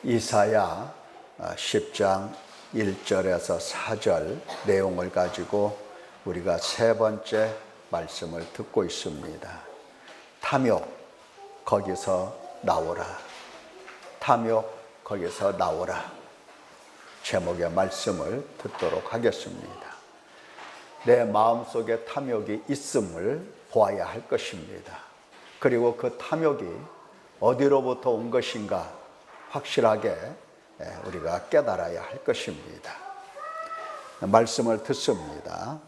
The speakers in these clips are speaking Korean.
이사야 10장 1절에서 4절 내용을 가지고 우리가 세 번째 말씀을 듣고 있습니다. 탐욕 거기서 나오라. 탐욕 거기서 나오라. 제목의 말씀을 듣도록 하겠습니다. 내 마음속에 탐욕이 있음을 보아야 할 것입니다. 그리고 그 탐욕이 어디로부터 온 것인가 확실하게 우리가 깨달아야 할 것입니다. 말씀을 듣습니다.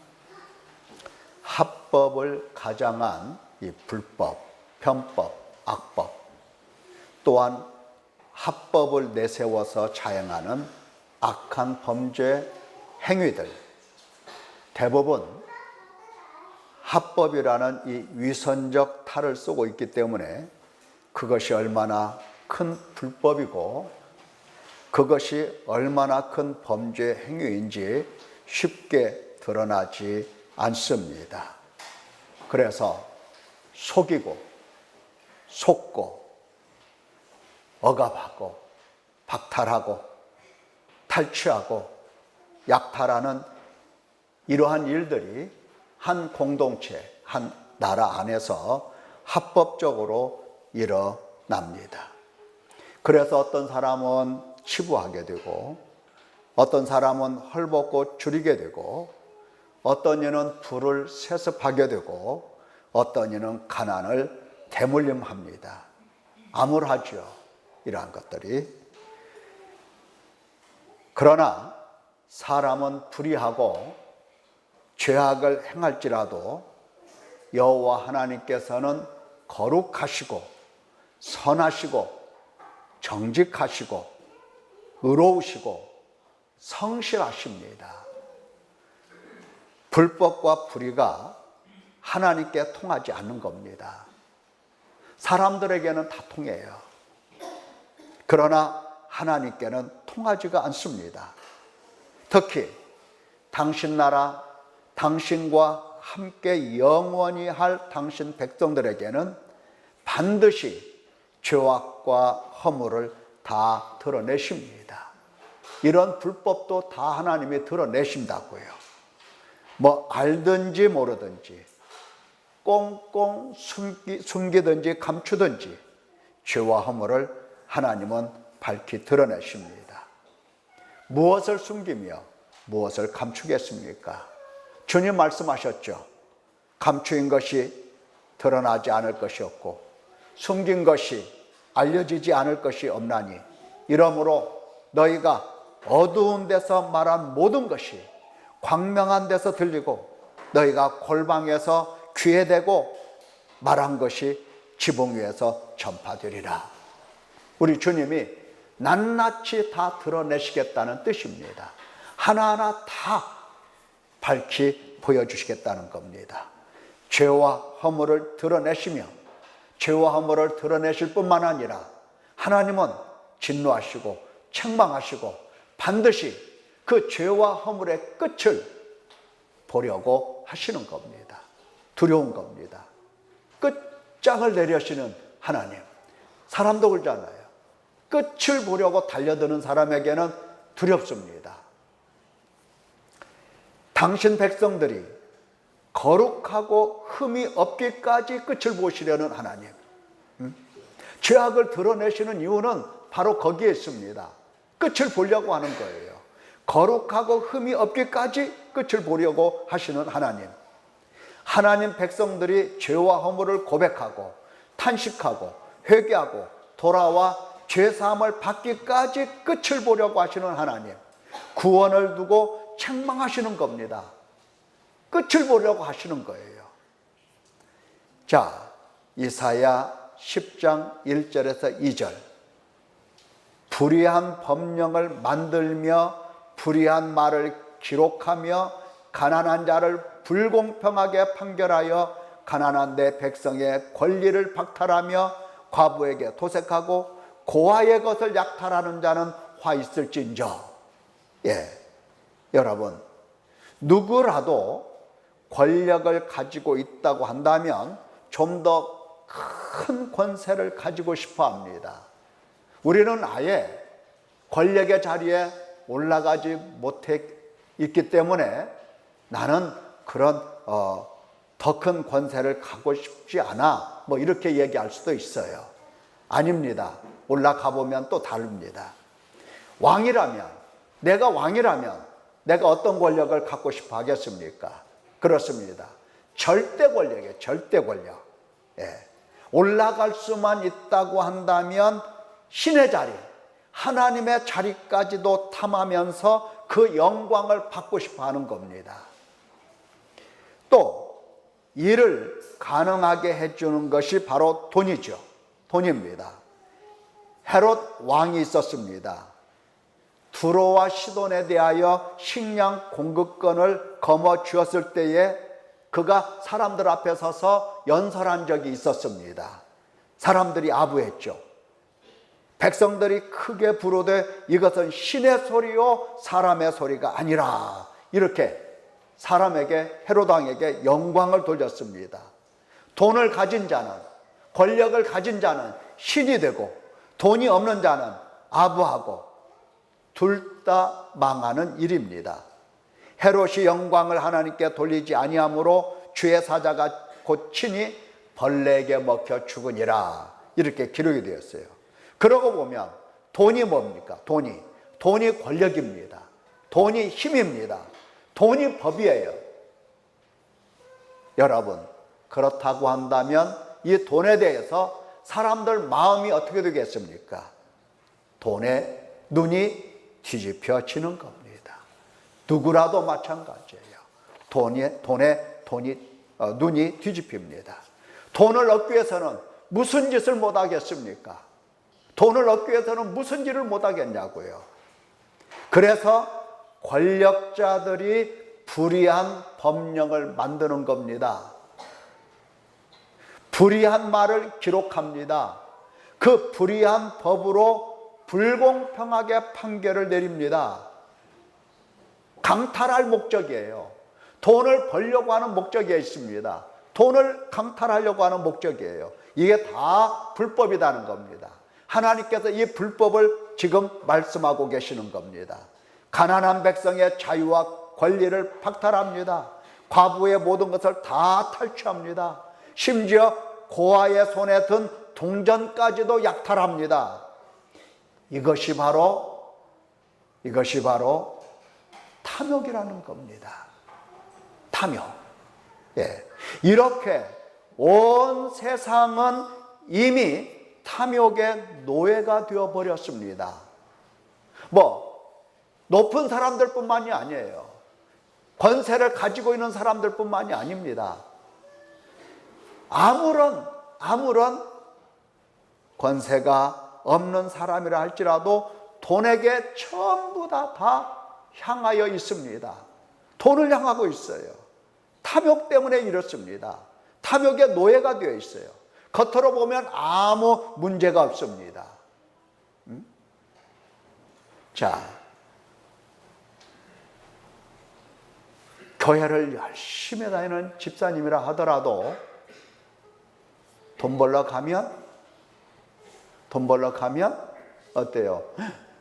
합법을 가장한 이 불법, 편법, 악법, 또한 합법을 내세워서 자행하는 악한 범죄 행위들, 대부분 합법이라는 이 위선적 탈을 쓰고 있기 때문에 그것이 얼마나 큰 불법이고 그것이 얼마나 큰 범죄 행위인지 쉽게 드러나지 않습니다. 그래서 속이고 속고 억압하고 박탈하고 탈취하고 약탈하는 이러한 일들이 한 공동체, 한 나라 안에서 합법적으로 일어납니다. 그래서 어떤 사람은 치부하게 되고 어떤 사람은 헐벗고 줄이게 되고 어떤 이는 부를 세습하게 되고 어떤 이는 가난을 대물림합니다. 암울하죠, 이러한 것들이. 그러나 사람은 불의하고 죄악을 행할지라도 여호와 하나님께서는 거룩하시고 선하시고 정직하시고 의로우시고 성실하십니다. 불법과 불의가 하나님께 통하지 않는 겁니다. 사람들에게는 다 통해요. 그러나 하나님께는 통하지가 않습니다. 특히 당신 나라, 당신과 함께 영원히 할 당신 백성들에게는 반드시 죄악과 허물을 다 드러내십니다. 이런 불법도 다 하나님이 드러내신다고요. 뭐 알든지 모르든지 꽁꽁 숨기든지 감추든지 죄와 허물을 하나님은 밝히 드러내십니다. 무엇을 숨기며 무엇을 감추겠습니까? 주님 말씀하셨죠. 감추인 것이 드러나지 않을 것이 없고 숨긴 것이 알려지지 않을 것이 없나니 이러므로 너희가 어두운 데서 말한 모든 것이 광명한 데서 들리고 너희가 골방에서 귀에 대고 말한 것이 지붕 위에서 전파되리라. 우리 주님이 낱낱이 다 드러내시겠다는 뜻입니다. 하나하나 다 밝히 보여주시겠다는 겁니다. 죄와 허물을 드러내시며 죄와 허물을 드러내실 뿐만 아니라 하나님은 진노하시고 책망하시고 반드시 그 죄와 허물의 끝을 보려고 하시는 겁니다. 두려운 겁니다. 끝장을 내려시는 하나님. 사람도 그러잖아요. 끝을 보려고 달려드는 사람에게는 두렵습니다. 당신 백성들이 거룩하고 흠이 없기까지 끝을 보시려는 하나님. 죄악을 드러내시는 이유는 바로 거기에 있습니다. 끝을 보려고 하는 거예요. 거룩하고 흠이 없기까지 끝을 보려고 하시는 하나님. 하나님 백성들이 죄와 허물을 고백하고 탄식하고 회개하고 돌아와 죄사함을 받기까지 끝을 보려고 하시는 하나님. 구원을 두고 책망하시는 겁니다. 끝을 보려고 하시는 거예요. 자, 이사야 10장 1절에서 2절. 불의한 법령을 만들며 불의한 말을 기록하며 가난한 자를 불공평하게 판결하여 가난한 내 백성의 권리를 박탈하며 과부에게 도색하고 고아의 것을 약탈하는 자는 화 있을진저. 여러분, 누구라도 권력을 가지고 있다고 한다면 좀 더 큰 권세를 가지고 싶어 합니다. 우리는 아예 권력의 자리에 올라가지 못해 있기 때문에 나는 그런 더 큰 권세를 갖고 싶지 않아, 뭐 이렇게 얘기할 수도 있어요. 아닙니다. 올라가 보면 또 다릅니다. 내가 왕이라면 내가 어떤 권력을 갖고 싶어 하겠습니까? 그렇습니다. 절대 권력이에요. 절대 권력. 예. 올라갈 수만 있다고 한다면 신의 자리, 하나님의 자리까지도 탐하면서 그 영광을 받고 싶어 하는 겁니다. 또 이를 가능하게 해주는 것이 바로 돈이죠. 돈입니다. 헤롯 왕이 있었습니다. 두로와 시돈에 대하여 식량 공급권을 거머쥐었을 때에 그가 사람들 앞에 서서 연설한 적이 있었습니다. 사람들이 아부했죠. 백성들이 크게 부르되 이것은 신의 소리요 사람의 소리가 아니라, 이렇게 사람에게, 헤롯 왕에게 영광을 돌렸습니다. 돈을 가진 자는, 권력을 가진 자는 신이 되고 돈이 없는 자는 아부하고 둘 다 망하는 일입니다. 헤롯이 영광을 하나님께 돌리지 아니하므로 주의 사자가 곧 친히 벌레에게 먹혀 죽으니라, 이렇게 기록이 되었어요. 그러고 보면 돈이 뭡니까? 돈이 권력입니다. 돈이 힘입니다. 돈이 법이에요. 여러분, 그렇다고 한다면 이 돈에 대해서 사람들 마음이 어떻게 되겠습니까? 돈에 눈이 뒤집혀지는 겁니다. 누구라도 마찬가지예요. 돈에 눈이 뒤집힙니다. 돈을 얻기 위해서는 무슨 짓을 못 하겠습니까? 돈을 얻기 위해서는 무슨 일을 못 하겠냐고요. 그래서 권력자들이 불의한 법령을 만드는 겁니다. 불의한 말을 기록합니다. 그 불의한 법으로 불공평하게 판결을 내립니다. 강탈할 목적이에요. 돈을 벌려고 하는 목적이 있습니다. 돈을 강탈하려고 하는 목적이에요. 이게 다 불법이라는 겁니다. 하나님께서 이 불법을 지금 말씀하고 계시는 겁니다. 가난한 백성의 자유와 권리를 박탈합니다. 과부의 모든 것을 다 탈취합니다. 심지어 고아의 손에 든 동전까지도 약탈합니다. 이것이 바로 탐욕이라는 겁니다. 탐욕. 예. 이렇게 온 세상은 이미 탐욕의 노예가 되어버렸습니다. 높은 사람들뿐만이 아니에요. 권세를 가지고 있는 사람들뿐만이 아닙니다. 아무런 권세가 없는 사람이라 할지라도 돈에게 전부 다 향하여 있습니다. 돈을 향하고 있어요. 탐욕 때문에 이렇습니다. 탐욕의 노예가 되어 있어요. 겉으로 보면 아무 문제가 없습니다. 자, 교회를 열심히 다니는 집사님이라 하더라도 돈 벌러 가면 어때요?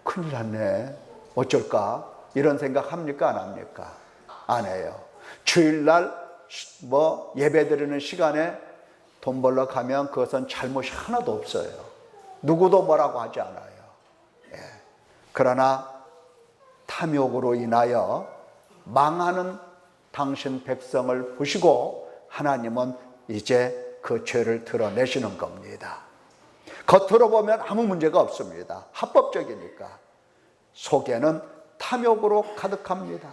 큰일 났네, 어쩔까? 이런 생각 합니까? 안 합니까? 안 해요. 주일날 예배 드리는 시간에 돈 벌러 가면 그것은 잘못이 하나도 없어요. 누구도 뭐라고 하지 않아요. 예. 그러나 탐욕으로 인하여 망하는 당신 백성을 보시고 하나님은 이제 그 죄를 드러내시는 겁니다. 겉으로 보면 아무 문제가 없습니다. 합법적이니까. 속에는 탐욕으로 가득합니다.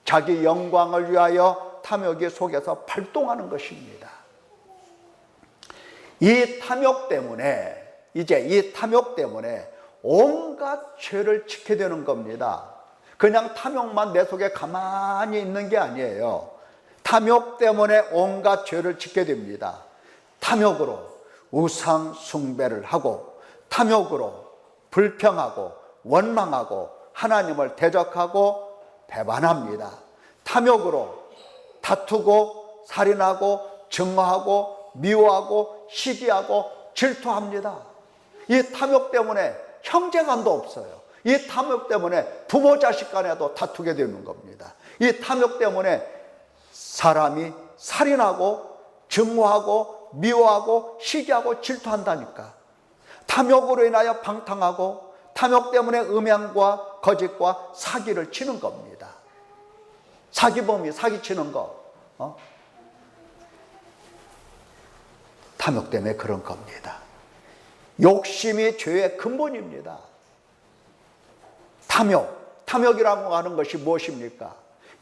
자기 영광을 위하여 탐욕이 속에서 발동하는 것입니다. 이 탐욕 때문에 온갖 죄를 짓게 되는 겁니다. 그냥 탐욕만 내 속에 가만히 있는 게 아니에요. 탐욕 때문에 온갖 죄를 짓게 됩니다. 탐욕으로 우상 숭배를 하고, 탐욕으로 불평하고 원망하고 하나님을 대적하고 배반합니다. 탐욕으로 다투고 살인하고 증오하고 미워하고 시기하고 질투합니다. 이 탐욕 때문에 형제간도 없어요. 이 탐욕 때문에 부모 자식 간에도 다투게 되는 겁니다. 이 탐욕 때문에 사람이 살인하고 증오하고 미워하고 시기하고 질투한다니까. 탐욕으로 인하여 방탕하고 탐욕 때문에 음양과 거짓과 사기를 치는 겁니다. 사기범이 사기치는 거. 탐욕 때문에 그런 겁니다. 욕심이 죄의 근본입니다. 탐욕이라고 하는 것이 무엇입니까?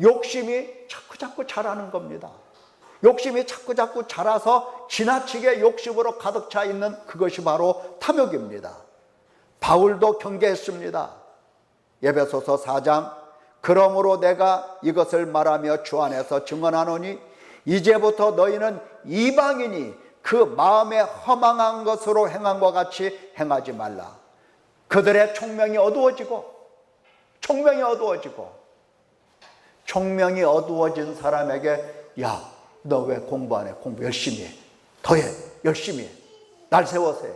욕심이 자꾸 자라는 겁니다. 욕심이 자꾸 자라서 지나치게 욕심으로 가득 차 있는 그것이 바로 탐욕입니다. 바울도 경계했습니다. 에베소서 4장, 그러므로 내가 이것을 말하며 주 안에서 증언하노니 이제부터 너희는 이방인이 그 마음에 허망한 것으로 행한 것 같이 행하지 말라. 그들의 총명이 어두워지고 총명이 어두워진 사람에게, 야, 너 왜 공부 안 해? 공부 열심히 해. 더해. 열심히 해. 날 세워서 해.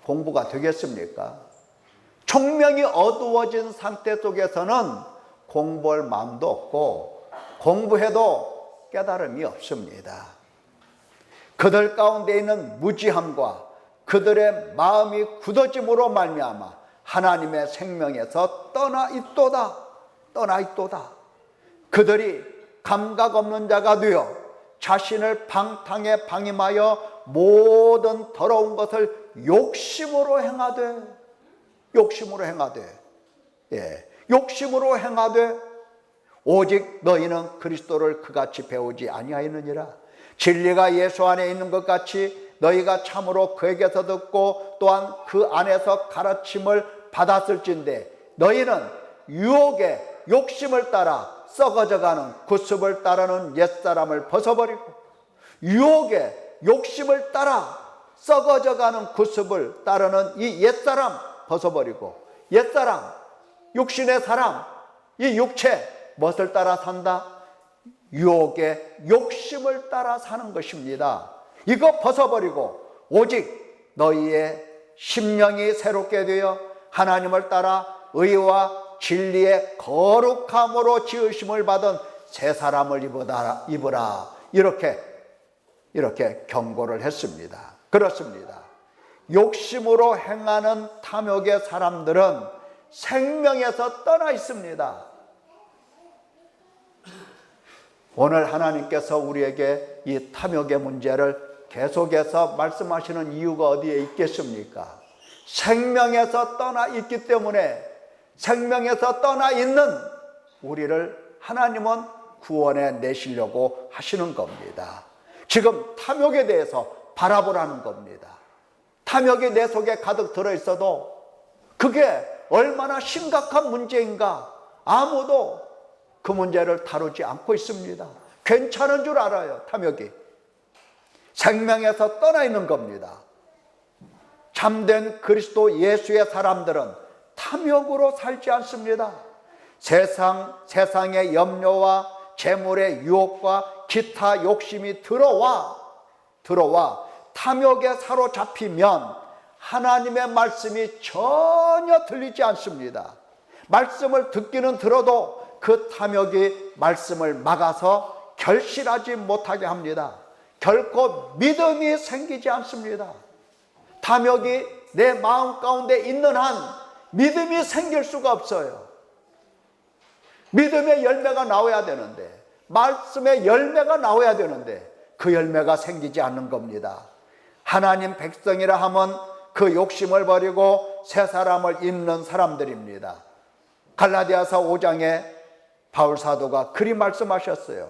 공부가 되겠습니까? 총명이 어두워진 상태 속에서는 공부할 마음도 없고 공부해도 깨달음이 없습니다. 그들 가운데 있는 무지함과 그들의 마음이 굳어짐으로 말미암아 하나님의 생명에서 떠나 있도다. 그들이 감각 없는 자가 되어 자신을 방탕에 방임하여 모든 더러운 것을 욕심으로 행하되 오직 너희는 그리스도를 그같이 배우지 아니하였느니라. 진리가 예수 안에 있는 것 같이 너희가 참으로 그에게서 듣고 또한 그 안에서 가르침을 받았을진데 너희는 유혹의 욕심을 따라 썩어져가는 구습을 따르는 옛사람을 벗어버리고, 유혹의 욕심을 따라 썩어져가는 구습을 따르는 이 옛사람 벗어버리고, 옛사람, 육신의 사람, 이 육체 무엇을 따라 산다? 유혹의 욕심을 따라 사는 것입니다. 이거 벗어버리고 오직 너희의 심령이 새롭게 되어 하나님을 따라 의와 진리의 거룩함으로 지으심을 받은 새 사람을 입으라. 이렇게 경고를 했습니다. 그렇습니다. 욕심으로 행하는 탐욕의 사람들은 생명에서 떠나 있습니다. 오늘 하나님께서 우리에게 이 탐욕의 문제를 계속해서 말씀하시는 이유가 어디에 있겠습니까? 생명에서 떠나 있기 때문에, 생명에서 떠나 있는 우리를 하나님은 구원해 내시려고 하시는 겁니다. 지금 탐욕에 대해서 바라보라는 겁니다. 탐욕이 내 속에 가득 들어있어도 그게 얼마나 심각한 문제인가 아무도 그 문제를 다루지 않고 있습니다. 괜찮은 줄 알아요. 탐욕이 생명에서 떠나 있는 겁니다. 참된 그리스도 예수의 사람들은 탐욕으로 살지 않습니다. 세상의 염려와 재물의 유혹과 기타 욕심이 들어와 탐욕에 사로잡히면 하나님의 말씀이 전혀 들리지 않습니다. 말씀을 듣기는 들어도 그 탐욕이 말씀을 막아서 결실하지 못하게 합니다. 결코 믿음이 생기지 않습니다. 탐욕이 내 마음 가운데 있는 한 믿음이 생길 수가 없어요. 믿음의 열매가 나와야 되는데, 말씀의 열매가 나와야 되는데 그 열매가 생기지 않는 겁니다. 하나님 백성이라 하면 그 욕심을 버리고 새 사람을 입는 사람들입니다. 갈라디아서 5장에 바울 사도가 그리 말씀하셨어요.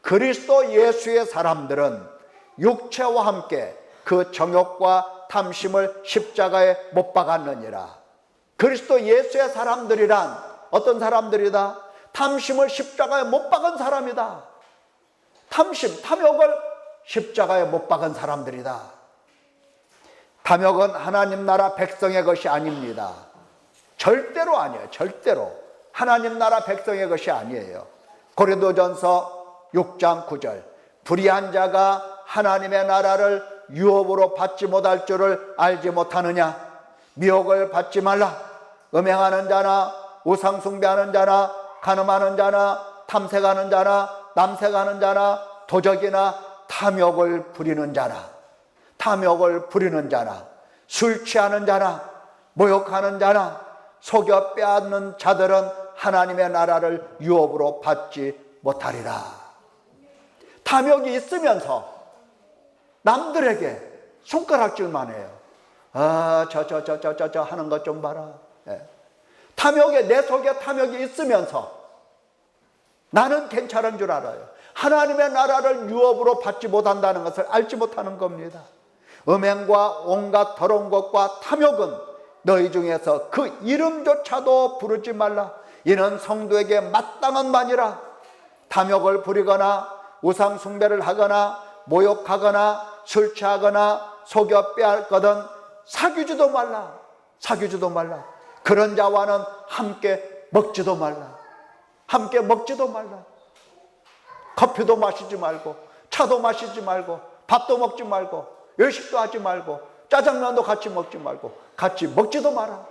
그리스도 예수의 사람들은 육체와 함께 그 정욕과 탐심을 십자가에 못 박았느니라. 그리스도 예수의 사람들이란 어떤 사람들이다? 탐심을 십자가에 못 박은 사람이다. 탐욕을 십자가에 못 박은 사람들이다. 탐욕은 하나님 나라 백성의 것이 아닙니다. 절대로 아니에요. 절대로 하나님 나라 백성의 것이 아니에요. 고린도전서 6장 9절, 불의한 자가 하나님의 나라를 유업으로 받지 못할 줄을 알지 못하느냐? 미혹을 받지 말라. 음행하는 자나 우상숭배하는 자나 간음하는 자나 탐색하는 자나 남색하는 자나 도적이나 탐욕을 부리는 자나 술 취하는 자나 모욕하는 자나 속여 빼앗는 자들은 하나님의 나라를 유업으로 받지 못하리라. 탐욕이 있으면서 남들에게 손가락질만 해요. 저 하는 것 좀 봐라. 내 속에 탐욕이 있으면서 나는 괜찮은 줄 알아요. 하나님의 나라를 유업으로 받지 못한다는 것을 알지 못하는 겁니다. 음행과 온갖 더러운 것과 탐욕은 너희 중에서 그 이름조차도 부르지 말라. 이는 성도에게 마땅한 바니라. 탐욕을 부리거나 우상 숭배를 하거나 모욕하거나 술 취하거나 속여 빼앗거든 사귀지도 말라. 그런 자와는 함께 먹지도 말라. 커피도 마시지 말고 차도 마시지 말고 밥도 먹지 말고 외식도 하지 말고 짜장면도 같이 먹지 말고 같이 먹지도 마라.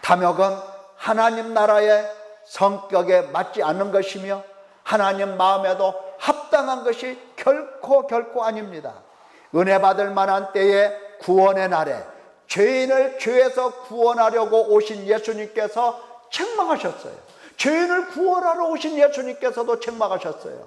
탐욕은 하나님 나라의 성격에 맞지 않는 것이며 하나님 마음에도 합당한 것이 결코 아닙니다. 은혜 받을 만한 때에 구원의 날에 죄인을 죄에서 구원하려고 오신 예수님께서 책망하셨어요. 죄인을 구원하러 오신 예수님께서도 책망하셨어요.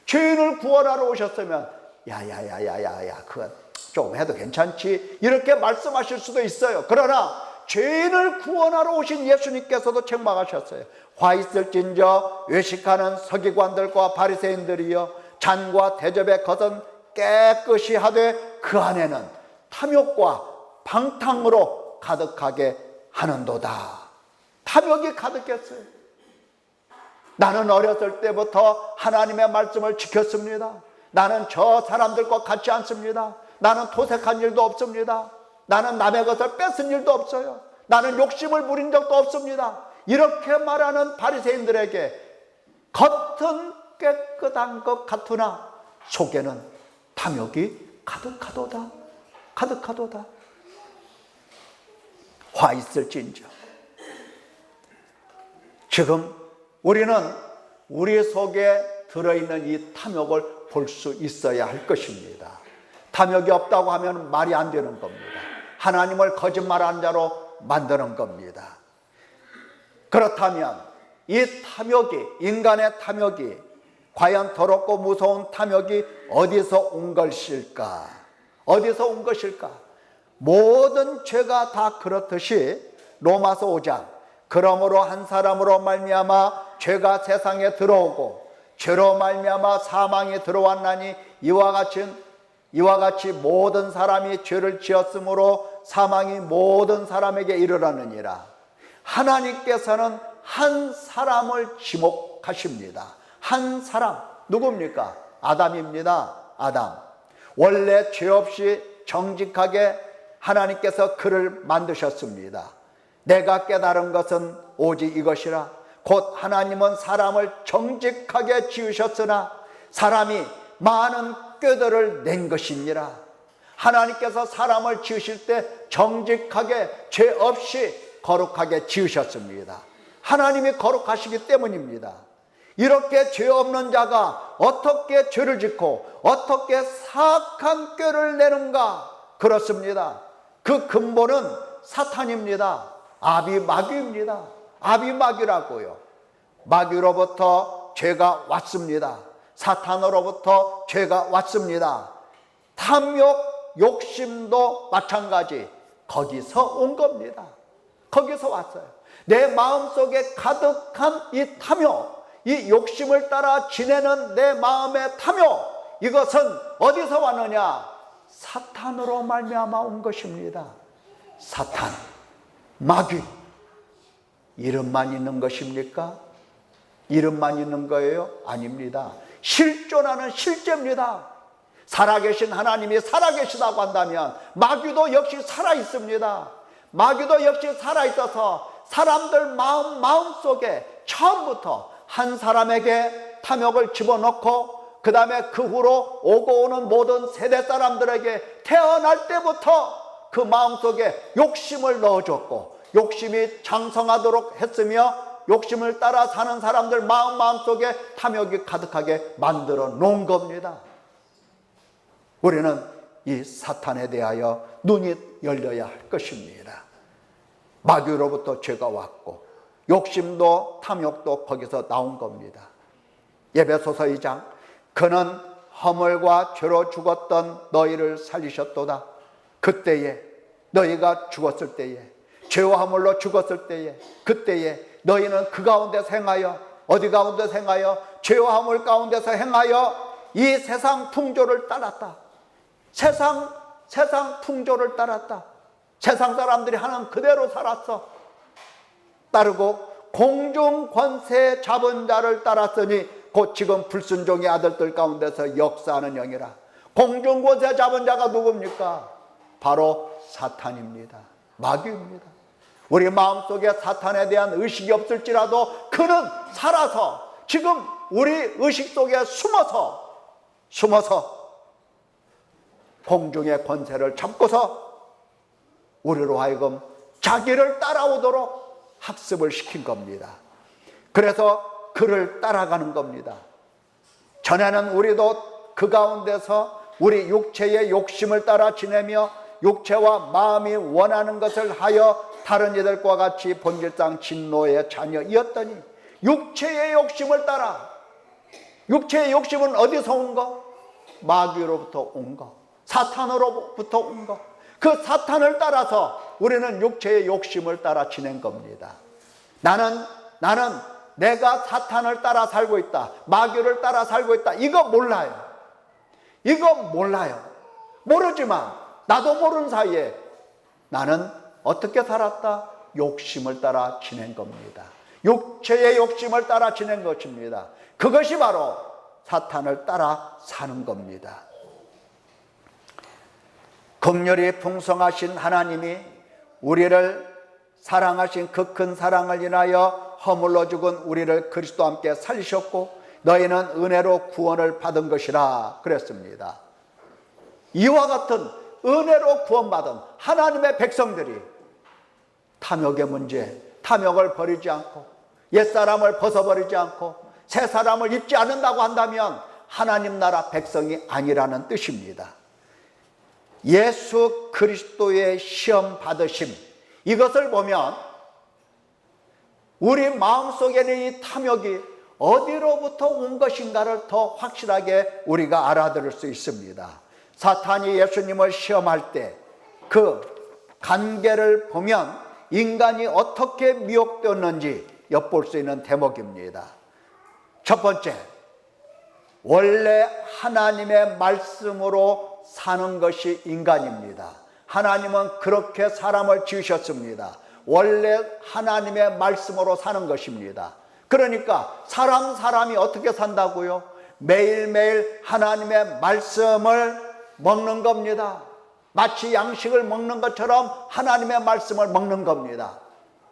죄인을 구원하러 오셨으면 야야야야야야 그건 조금 해도 괜찮지 이렇게 말씀하실 수도 있어요. 그러나 죄인을 구원하러 오신 예수님께서도 책망하셨어요. 화 있을진저 외식하는 서기관들과 바리새인들이여 잔과 대접의 것은 깨끗이 하되 그 안에는 탐욕과 방탕으로 가득하게 하는도다. 탐욕이 가득했어요. 나는 어렸을 때부터 하나님의 말씀을 지켰습니다. 나는 저 사람들과 같지 않습니다. 나는 토색한 일도 없습니다. 나는 남의 것을 뺏은 일도 없어요. 나는 욕심을 부린 적도 없습니다. 이렇게 말하는 바리새인들에게 겉은 깨끗한 것 같으나 속에는 탐욕이 가득하도다. 화 있을진저. 지금 우리는 우리 속에 들어있는 이 탐욕을 볼 수 있어야 할 것입니다. 탐욕이 없다고 하면 말이 안 되는 겁니다. 하나님을 거짓말하는 자로 만드는 겁니다. 그렇다면 이 탐욕이, 인간의 탐욕이 과연 더럽고 무서운 탐욕이 어디서 온 것일까? 모든 죄가 다 그렇듯이 로마서 5장 그러므로 한 사람으로 말미암아 죄가 세상에 들어오고 죄로 말미암아 사망이 들어왔나니 이와 같이 모든 사람이 죄를 지었으므로 사망이 모든 사람에게 이르렀느니라. 하나님께서는 한 사람을 지목하십니다. 한 사람, 누굽니까? 아담입니다. 아담. 원래 죄 없이 정직하게 하나님께서 그를 만드셨습니다. 내가 깨달은 것은 오직 이것이라. 곧 하나님은 사람을 정직하게 지으셨으나 사람이 많은 꾀들을 낸 것이니라. 하나님께서 사람을 지으실 때 정직하게 죄 없이 거룩하게 지으셨습니다. 하나님이 거룩하시기 때문입니다. 이렇게 죄 없는 자가 어떻게 죄를 짓고 어떻게 사악한 꾀를 내는가? 그렇습니다. 그 근본은 사탄입니다. 아비마귀입니다. 아비마귀라고요. 마귀로부터 죄가 왔습니다. 사탄으로부터 죄가 왔습니다. 탐욕, 욕심도 마찬가지. 거기서 온 겁니다. 거기서 왔어요. 내 마음속에 가득한 이 탐욕, 이 욕심을 따라 지내는 내 마음의 탐욕, 이것은 어디서 왔느냐? 사탄으로 말미암아 온 것입니다. 사탄, 마귀. 이름만 있는 것입니까? 이름만 있는 거예요? 아닙니다. 실존하는 실제입니다. 살아계신 하나님이 살아계시다고 한다면 마귀도 역시 살아있습니다. 마귀도 역시 살아있어서 사람들 마음속에 처음부터 한 사람에게 탐욕을 집어넣고 그 다음에 그 후로 오고 오는 모든 세대 사람들에게 태어날 때부터 그 마음속에 욕심을 넣어줬고 욕심이 장성하도록 했으며 욕심을 따라 사는 사람들 마음속에 탐욕이 가득하게 만들어 놓은 겁니다. 우리는 이 사탄에 대하여 눈이 열려야 할 것입니다. 마귀로부터 죄가 왔고 욕심도 탐욕도 거기서 나온 겁니다. 에베소서 2장 그는 허물과 죄로 죽었던 너희를 살리셨도다. 그때에 너희가 죽었을 때에 죄와 허물로 죽었을 때에 그때에 너희는 그 가운데서 행하여 어디 가운데서 행하여 죄와 허물 가운데서 행하여 이 세상 풍조를 따랐다. 세상 풍조를 따랐다. 세상 사람들이 하는 그대로 살았어. 따르고 공중 권세 잡은 자를 따랐으니 곧 지금 불순종의 아들들 가운데서 역사하는 영이라. 공중 권세 잡은 자가 누굽니까? 바로 사탄입니다. 마귀입니다. 우리 마음속에 사탄에 대한 의식이 없을지라도 그는 살아서 지금 우리 의식 속에 숨어서 공중의 권세를 잡고서 우리로 하여금 자기를 따라오도록 학습을 시킨 겁니다. 그래서 그를 따라가는 겁니다. 전에는 우리도 그 가운데서 우리 육체의 욕심을 따라 지내며 육체와 마음이 원하는 것을 하여 다른 이들과 같이 본질상 진노의 자녀이었더니 육체의 욕심을 따라, 육체의 욕심은 어디서 온 거? 마귀로부터 온 거, 사탄으로부터 온 거. 그 사탄을 따라서 우리는 육체의 욕심을 따라 지낸 겁니다. 나는 내가 사탄을 따라 살고 있다, 마귀를 따라 살고 있다, 이거 몰라요. 모르지만 나도 모르는 사이에 나는 어떻게 살았다? 욕심을 따라 지낸 겁니다. 육체의 욕심을 따라 지낸 것입니다. 그것이 바로 사탄을 따라 사는 겁니다. 긍휼이 풍성하신 하나님이 우리를 사랑하신 그 큰 사랑을 인하여 허물로 죽은 우리를 그리스도와 함께 살리셨고 너희는 은혜로 구원을 받은 것이라 그랬습니다. 이와 같은 은혜로 구원받은 하나님의 백성들이 탐욕의 문제, 탐욕을 버리지 않고 옛사람을 벗어버리지 않고 새 사람을 입지 않는다고 한다면 하나님 나라 백성이 아니라는 뜻입니다. 예수 그리스도의 시험 받으심, 이것을 보면 우리 마음속에는 이 탐욕이 어디로부터 온 것인가를 더 확실하게 우리가 알아들을 수 있습니다. 사탄이 예수님을 시험할 때 그 관계를 보면 인간이 어떻게 미혹되었는지 엿볼 수 있는 대목입니다. 첫 번째, 원래 하나님의 말씀으로 사는 것이 인간입니다. 하나님은 그렇게 사람을 지으셨습니다. 원래 하나님의 말씀으로 사는 것입니다. 그러니까 사람이 어떻게 산다고요? 매일매일 하나님의 말씀을 먹는 겁니다. 마치 양식을 먹는 것처럼 하나님의 말씀을 먹는 겁니다.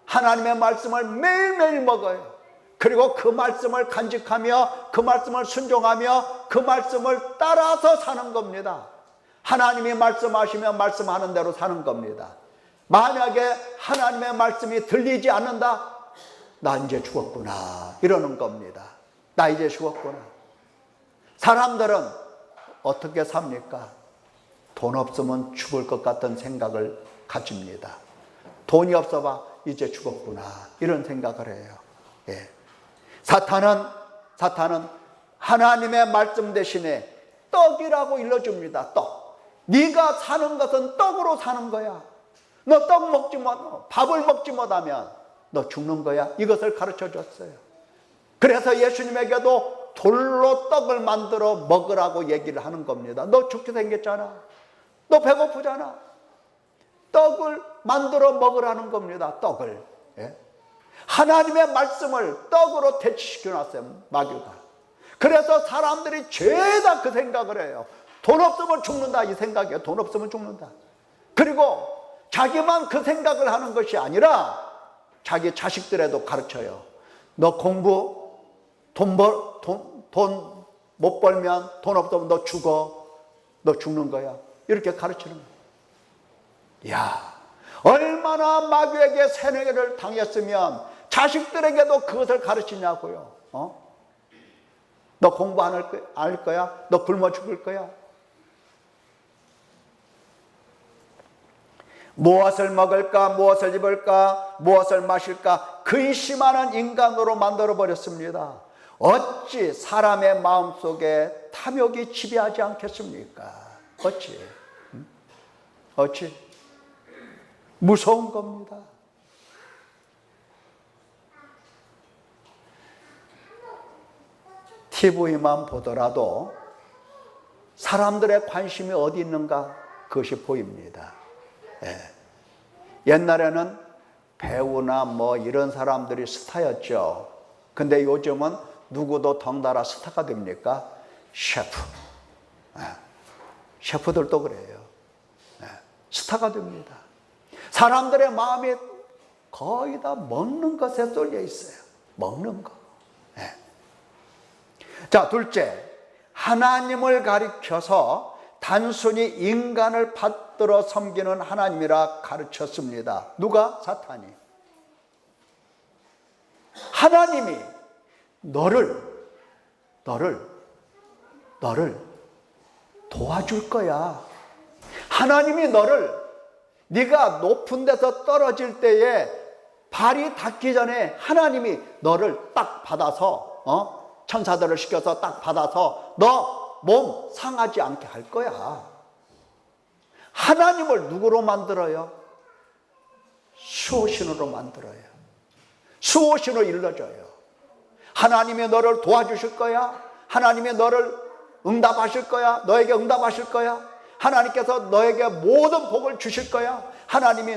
하나님의 말씀을 매일매일 먹어요. 그리고 그 말씀을 간직하며 그 말씀을 순종하며 그 말씀을 따라서 사는 겁니다. 하나님이 말씀하시면 말씀하는 대로 사는 겁니다. 만약에 하나님의 말씀이 들리지 않는다, 나 이제 죽었구나 이러는 겁니다. 나 이제 죽었구나. 사람들은 어떻게 삽니까? 돈 없으면 죽을 것 같은 생각을 가집니다. 돈이 없어봐 이제 죽었구나 이런 생각을 해요. 예. 사탄은 하나님의 말씀 대신에 떡이라고 일러줍니다. 떡. 네가 사는 것은 떡으로 사는 거야. 너 떡 먹지 못, 밥을 먹지 못하면 너 죽는 거야. 이것을 가르쳐 줬어요. 그래서 예수님에게도 돌로 떡을 만들어 먹으라고 얘기를 하는 겁니다. 너 죽게 생겼잖아. 너 배고프잖아. 떡을 만들어 먹으라는 겁니다. 떡을. 예? 하나님의 말씀을 떡으로 대치시켜 놨어요. 마귀가. 그래서 사람들이 죄다 그 생각을 해요. 돈 없으면 죽는다 이 생각이에요. 돈 없으면 죽는다. 그리고 자기만 그 생각을 하는 것이 아니라 자기 자식들에도 가르쳐요. 너 공부, 돈 못 벌면, 돈 없으면 너 죽어. 너 죽는 거야. 이렇게 가르치는 거예요. 야, 얼마나 마귀에게 세뇌를 당했으면 자식들에게도 그것을 가르치냐고요. 너 공부 안 할 거야? 너 굶어 죽을 거야? 무엇을 먹을까? 무엇을 입을까? 무엇을 마실까? 근심하는 인간으로 만들어버렸습니다. 어찌 사람의 마음속에 탐욕이 지배하지 않겠습니까? 어찌? 무서운 겁니다. TV만 보더라도 사람들의 관심이 어디 있는가? 그것이 보입니다. 옛날에는 배우나 뭐 이런 사람들이 스타였죠. 근데 요즘은 누구도 덩달아 스타가 됩니까? 셰프. 셰프들도 그래요. 스타가 됩니다. 사람들의 마음이 거의 다 먹는 것에 쏠려 있어요. 먹는 거. 자, 둘째, 하나님을 가리켜서 단순히 인간을 받들어 섬기는 하나님이라 가르쳤습니다. 누가? 사탄이. 하나님이 너를 도와줄 거야. 하나님이 네가 높은 데서 떨어질 때에 발이 닿기 전에 하나님이 너를 딱 받아서 천사들을 시켜서 딱 받아서 너 몸 상하지 않게 할 거야. 하나님을 누구로 만들어요? 수호신으로 만들어요. 수호신으로 일러줘요. 하나님이 너를 도와주실 거야. 하나님이 너를 응답하실 거야. 너에게 응답하실 거야. 하나님께서 너에게 모든 복을 주실 거야. 하나님이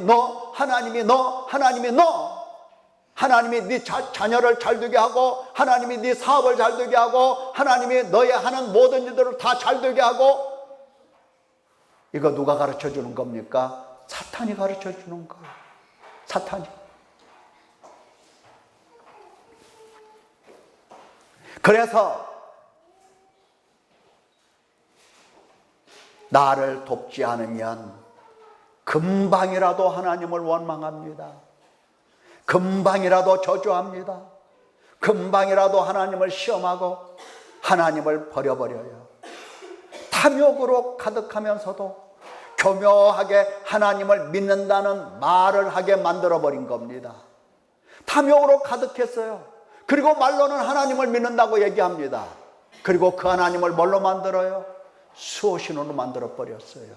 하나님이 네 자녀를 잘 되게 하고, 하나님이 네 사업을 잘 되게 하고, 하나님이 너의 하는 모든 일들을 다 잘 되게 하고. 이거 누가 가르쳐 주는 겁니까? 사탄이 가르쳐 주는 거예요. 사탄이. 그래서 나를 돕지 않으면 금방이라도 하나님을 원망합니다. 금방이라도 저주합니다. 금방이라도 하나님을 시험하고 하나님을 버려버려요. 탐욕으로 가득하면서도 교묘하게 하나님을 믿는다는 말을 하게 만들어버린 겁니다. 탐욕으로 가득했어요. 그리고 말로는 하나님을 믿는다고 얘기합니다. 그리고 그 하나님을 뭘로 만들어요? 수호신으로 만들어버렸어요.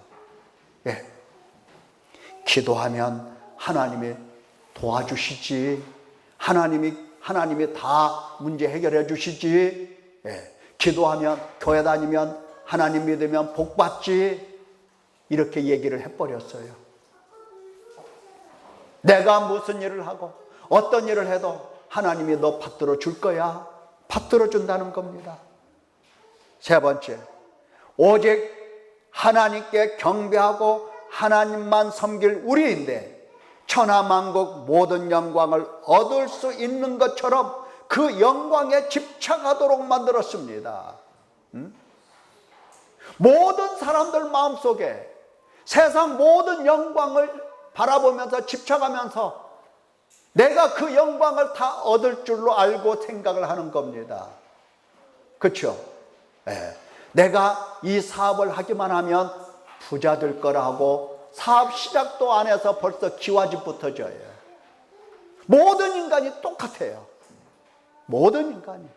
기도하면 하나님이 도와주시지. 하나님이 다 문제 해결해 주시지. 기도하면, 교회 다니면, 하나님 믿으면 복 받지. 이렇게 얘기를 해버렸어요. 내가 무슨 일을 하고 어떤 일을 해도 하나님이 너 받들어 줄 거야. 받들어 준다는 겁니다. 세 번째, 오직 하나님께 경배하고 하나님만 섬길 우리인데 천하만국 모든 영광을 얻을 수 있는 것처럼 그 영광에 집착하도록 만들었습니다. 모든 사람들 마음속에 세상 모든 영광을 바라보면서 집착하면서 내가 그 영광을 다 얻을 줄로 알고 생각을 하는 겁니다. 그렇죠? 내가 이 사업을 하기만 하면 부자 될 거라고 사업 시작도 안 해서 벌써 기와집부터 져요. 모든 인간이 똑같아요. 모든 인간이.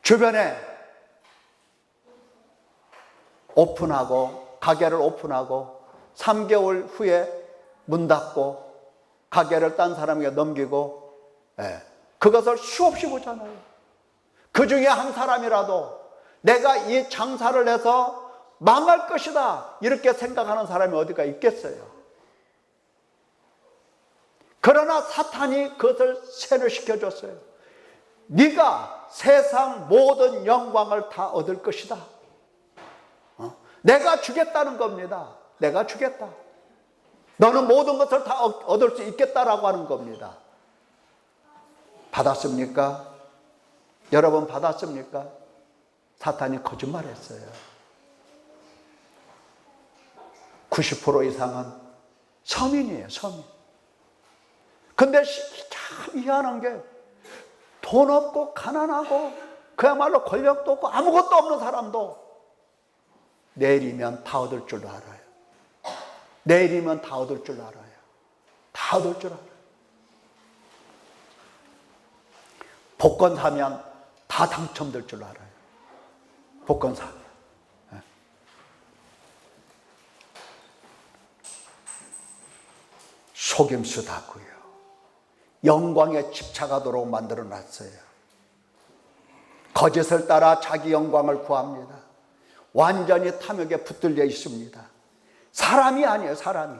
주변에 가게를 오픈하고 3개월 후에 문 닫고 가게를 딴 사람에게 넘기고, 그것을 수없이 보잖아요. 그 중에 한 사람이라도 내가 이 장사를 해서 망할 것이다 이렇게 생각하는 사람이 어디가 있겠어요. 그러나 사탄이 그것을 세뇌시켜줬어요. 네가 세상 모든 영광을 다 얻을 것이다. 내가 주겠다는 겁니다. 내가 주겠다. 너는 모든 것을 다 얻을 수 있겠다라고 하는 겁니다. 받았습니까? 여러분 받았습니까? 사탄이 거짓말했어요. 90% 이상은 서민이에요, 서민. 근데 참 희한한 게 돈 없고 가난하고 그야말로 권력도 없고 아무것도 없는 사람도 내일이면 다 얻을 줄 알아요. 내일이면 다 얻을 줄 알아요. 다 얻을 줄 알아요. 복권 사면 다 당첨될 줄 알아요. 복권 사면. 속임수다고요. 영광에 집착하도록 만들어놨어요. 거짓을 따라 자기 영광을 구합니다. 완전히 탐욕에 붙들려 있습니다. 사람이 아니에요, 사람이.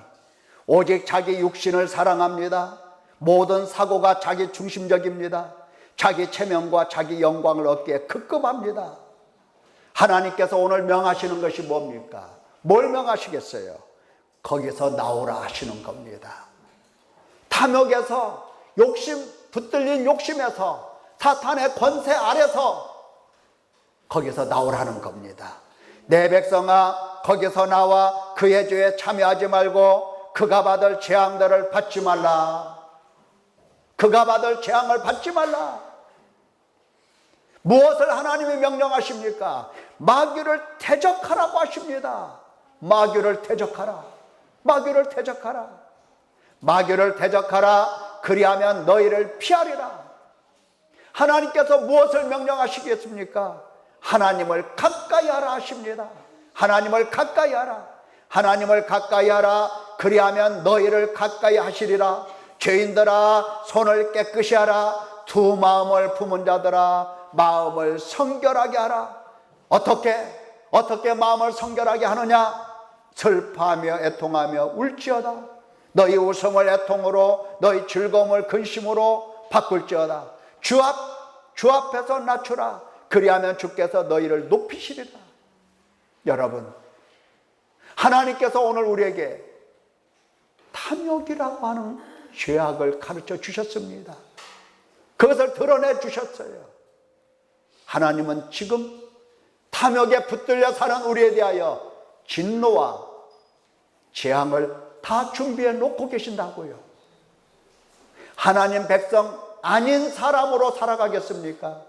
오직 자기 육신을 사랑합니다. 모든 사고가 자기 중심적입니다. 자기 체면과 자기 영광을 얻기에 급급합니다. 하나님께서 오늘 명하시는 것이 뭡니까? 뭘 명하시겠어요? 거기서 나오라 하시는 겁니다. 탐욕에서, 붙들린 욕심에서, 사탄의 권세 아래서 거기서 나오라는 겁니다. 내 백성아, 거기서 나와 그의 죄에 참여하지 말고 그가 받을 재앙들을 받지 말라. 그가 받을 재앙을 받지 말라. 무엇을 하나님이 명령하십니까? 마귀를 대적하라고 하십니다. 마귀를 대적하라. 마귀를 대적하라. 마귀를 대적하라. 그리하면 너희를 피하리라. 하나님께서 무엇을 명령하시겠습니까? 하나님을 가까이 하라 하십니다. 하나님을 가까이 하라. 하나님을 가까이 하라. 그리하면 너희를 가까이 하시리라. 죄인들아, 손을 깨끗이 하라. 두 마음을 품은 자들아, 마음을 성결하게 하라. 어떻게 마음을 성결하게 하느냐? 슬퍼하며 애통하며 울지어다. 너희 웃음을 애통으로, 너희 즐거움을 근심으로 바꿀지어다. 주 앞에서 낮추라. 그리하면 주께서 너희를 높이시리라. 여러분, 하나님께서 오늘 우리에게 탐욕이라고 하는 죄악을 가르쳐 주셨습니다. 그것을 드러내 주셨어요. 하나님은 지금 탐욕에 붙들려 사는 우리에 대하여 진노와 재앙을 다 준비해 놓고 계신다고요. 하나님 백성 아닌 사람으로 살아가겠습니까?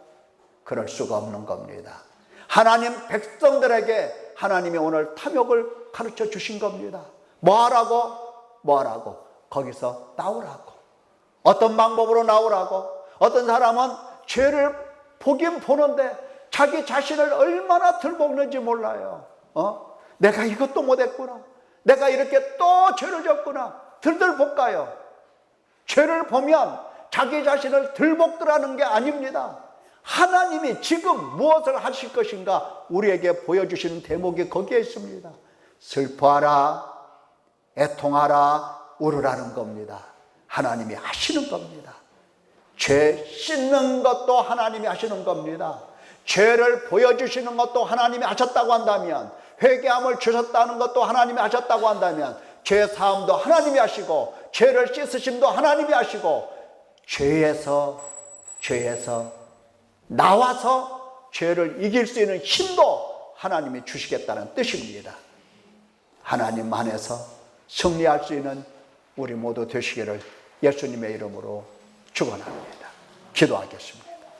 그럴 수가 없는 겁니다. 하나님 백성들에게 하나님이 오늘 탐욕을 가르쳐 주신 겁니다. 뭐하라고? 거기서 나오라고. 어떤 방법으로 나오라고? 어떤 사람은 죄를 보긴 보는데 자기 자신을 얼마나 들볶는지 몰라요. 내가 이것도 못했구나. 내가 이렇게 또 죄를 졌구나. 들들 볶아요. 죄를 보면 자기 자신을 들볶더라는 게 아닙니다. 하나님이 지금 무엇을 하실 것인가 우리에게 보여주시는 대목이 거기에 있습니다. 슬퍼하라, 애통하라, 울으라는 겁니다. 하나님이 하시는 겁니다. 죄 씻는 것도 하나님이 하시는 겁니다. 죄를 보여주시는 것도 하나님이 하셨다고 한다면, 회개함을 주셨다는 것도 하나님이 하셨다고 한다면, 죄 사함도 하나님이 하시고 죄를 씻으심도 하나님이 하시고, 죄에서 나와서 죄를 이길 수 있는 힘도 하나님이 주시겠다는 뜻입니다. 하나님 안에서 승리할 수 있는 우리 모두 되시기를 예수님의 이름으로 축원합니다. 기도하겠습니다.